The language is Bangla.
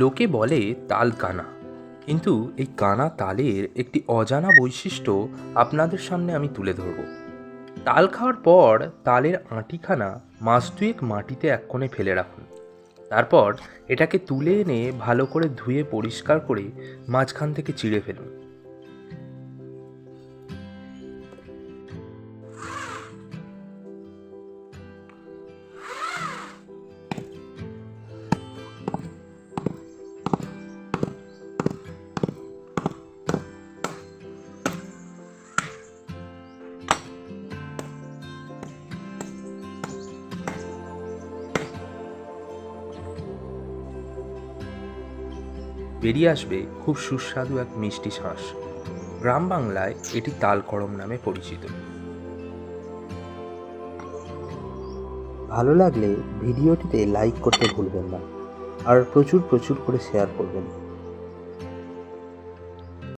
লোকে বলে তাল কানা, কিন্তু এই কানা তালের একটি অজানা বৈশিষ্ট্য আপনাদের সামনে আমি তুলে ধরব। তাল খাওয়ার পর তালের আঁটিখানা মাস দুয়েক মাটিতে এক কোণে ফেলে রাখুন। তারপর এটাকে তুলে এনে ভালো করে ধুয়ে পরিষ্কার করে মাঝখান থেকে চিড়ে ফেলুন। বেরিয়ে আসবে খুব সুস্বাদু এক মিষ্টি শাঁস। গ্রাম বাংলায় এটি তাল করম নামে পরিচিত। ভালো লাগলে ভিডিওটিতে লাইক করতে ভুলবেন না, আর প্রচুর প্রচুর করে শেয়ার করবেন।